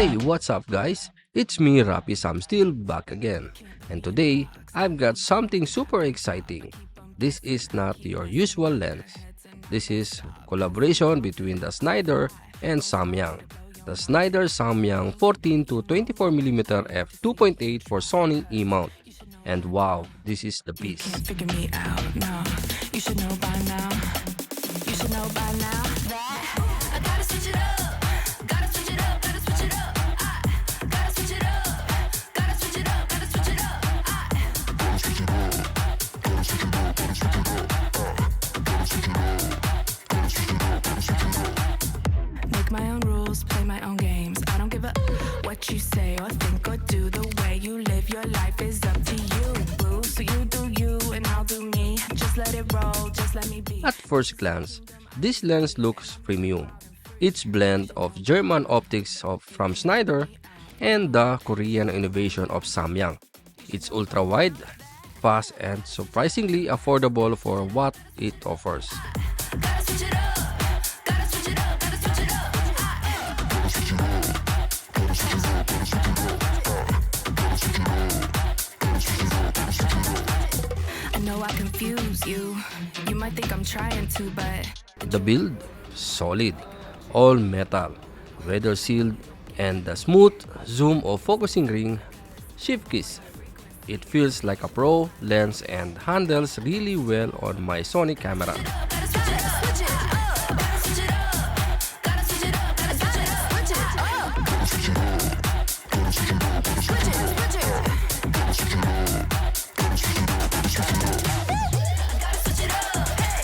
Hey, what's up guys? It's me, Rapi Sam, still back again. And today, I've got something super exciting. This is not your usual lens. This is collaboration between the Schneider and Samyang. The Schneider Samyang 14-24mm f2.8 for Sony E-mount. And wow, this is the beast. Can't figure me out, no. You should know by now. You should know by now that I gotta switch it up. Gotta switch it up, gotta switch it up. Gotta switch it up. Gotta switch it up, gotta switch it up. Gotta switch it up. Gotta switch it up, gotta switch it up. Gotta switch it up. Gotta switch it up, gotta switch it up. Make my own rules, play my own games. I don't give a what you say or think or do. The way you live your life is up to you, boo. So you do you and I'll do me. Just let it roll, just let me be. At first glance, this lens looks premium. It's blend of German optics from Schneider and the Korean innovation of Samyang. It's ultra-wide, fast, and surprisingly affordable for what it offers. Gotta switch it up. Gotta switch it up. Gotta switch it up. Gotta switch it up. Gotta switch it up. Gotta switch it up. Gotta switch it up. Gotta switch it up. Gotta switch it up. I know I confuse you. You might think I'm trying to, but The build, solid, all metal, weather sealed, and the smooth zoom of focusing ring, shift keys. It feels like a pro lens and handles really well on my Sony camera. gotta switch it up. Switch it up. Gotta switch it up. Gotta switch it up. Gotta switch it up. Switch it up. Gotta switch it up. Gotta switch it up. Gotta switch it up. Switch it. Gotta switch it up. Gotta switch it up. Gotta switch it up. Gotta switch it up. Gotta switch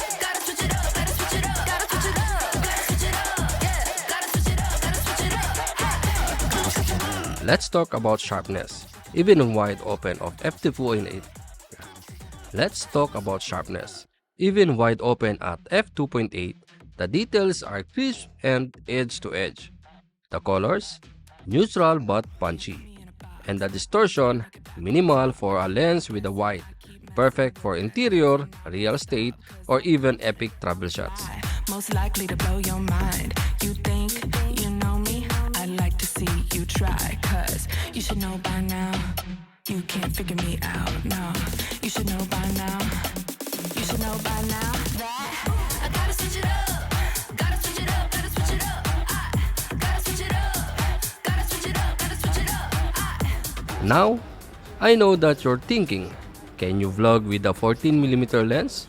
it up. Gotta switch it up. Gotta switch it up. Gotta switch it up. Yeah. Gotta switch it up. Gotta switch it up. Gotta switch it up. Let's talk about sharpness, even in wide open of F2.8. Let's talk about sharpness. Even wide open at F2.8, the details are crisp and edge to edge. The colors, neutral but punchy. And the distortion, minimal for a lens with a wide. Perfect for interior, real estate, or even epic travel shots. Most likely to blow your mind. You think you know me? I'd like to see you try, cause you should know by now. You can't figure me out, no. You should know by now. You should know by now that I gotta switch it up. Gotta switch it up, gotta switch it up. Gotta switch it up. Gotta switch it up, gotta switch it up. Now, I know that you're thinking, can you vlog with a 14mm lens?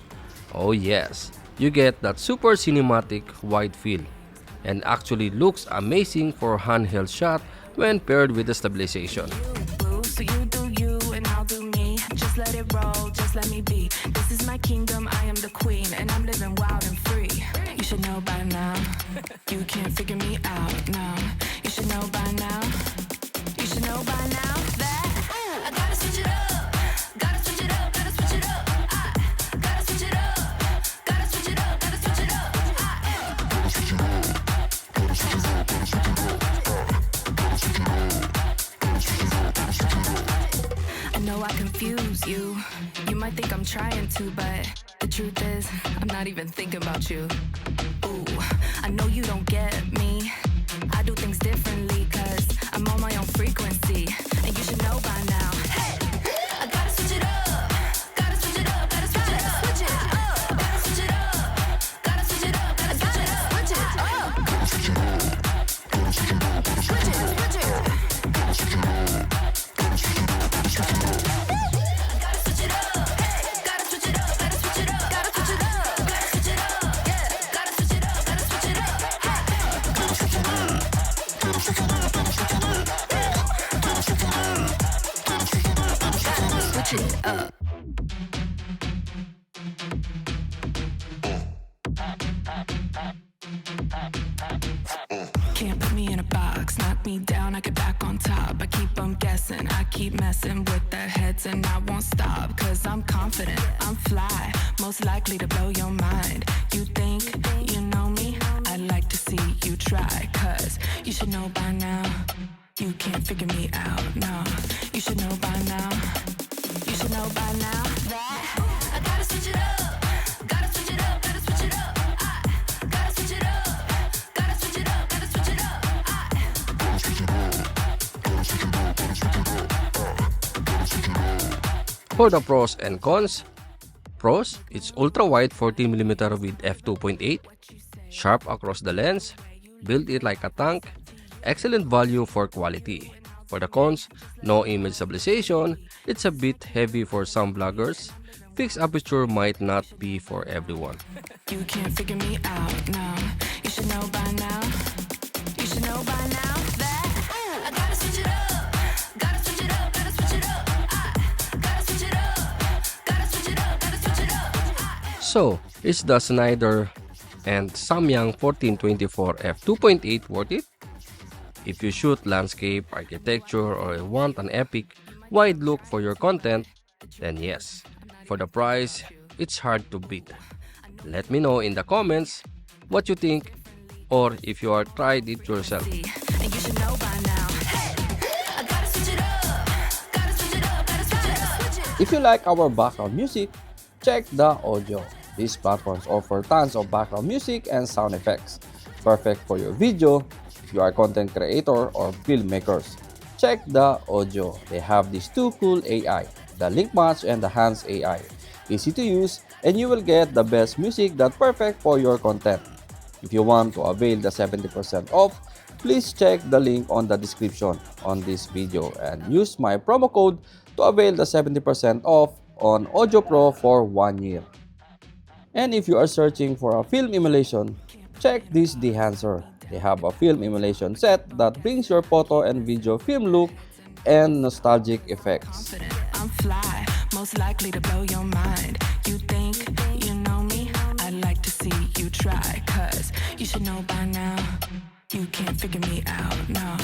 Oh yes, you get that super cinematic wide feel and actually looks amazing for handheld shot when paired with the stabilization. Boo, so you do you and I'll do me. Just let it roll, just let me be. This is my kingdom, I am the queen, and I'm living wild and free. You should know by now. You can't figure me out, no. You should know by now. You should know by now that I gotta switch it up. Gotta switch it up, gotta switch it up. Gotta switch it up. Gotta switch it up, gotta switch it up. Gotta switch it up. Gotta switch it up, gotta switch it up. Gotta switch it up. Gotta switch it up, gotta switch it up. I know I confuse you. You might think I'm trying to, but the truth is, I'm not even thinking about you. Ooh, I know you don't get me. I do things differently, cause I'm on my own frequency. And you should know by now. Hey, I gotta switch it up. Gotta switch it up, gotta switch it up. Switch it up. Gotta switch it up. Gotta switch it up, gotta switch it up. Switch it up. Gotta switch it up. Gotta switch it up, gotta switch it up. Switch it. Gotta switch it up. Gotta switch it up, gotta switch it up. Gotta switch it up. Gotta switch it up, gotta switch it up. Gotta switch it up. Gotta switch it up. Yeah. Gotta switch it up, gotta switch it up. Gotta switch it up. Gotta switch it up, gotta switch it up. Gotta switch it up. Gotta switch it up, gotta switch it up. Can't put me in a box, knock me down, I get back on top. I keep on guessing, I keep messing with their heads and I won't stop. Cause I'm confident, I'm fly, most likely to blow your mind. You think you know me? I'd like to see you try. Cause you should know by now. You can't figure me out, no. You should know by now. You should know by now that I gotta switch it up. Gotta switch it up, gotta switch it up. Gotta switch it up. Gotta switch it up, gotta switch it up. Gotta switch it up. For the pros and cons, pros, it's ultra-wide 14mm with f2.8, sharp across the lens, built it like a tank, excellent value for quality. For the cons, no image stabilization, it's a bit heavy for some vloggers, fixed aperture might not be for everyone. You can't figure me out, no. You should know by now. You should know by now that I gotta switch it up. Gotta switch it up, gotta switch it up. I gotta switch it up. Gotta switch it up, gotta switch it up. So, is the Schneider and Samyang 14-24 f2.8 worth it? If you shoot landscape, architecture, or want an epic, wide look for your content, then yes. For the price, it's hard to beat. Let me know in the comments what you think or if you are tried it yourself. And you should know by now. Hey, I gotta switch it up. Gotta switch it up, gotta switch it up. If you like our background music, check the audio. These platforms offer tons of background music and sound effects. Perfect for your video, if you are a content creator or filmmakers. Check the audio. They have these two cool AI, the Link Match and the Hands AI. Easy to use and you will get the best music that's perfect for your content. If you want to avail the 70% off, please check the link on the description on this video and use my promo code to avail the 70% off on Audio Pro for 1 year. And if you are searching for a film emulation, check this Dehancer. They have a film emulation set that brings your photo and video film look and nostalgic effects. I'm fly, most likely to blow your mind. You think you know me? I'd like to see you try, cause you should know by now. You can't figure me out, no.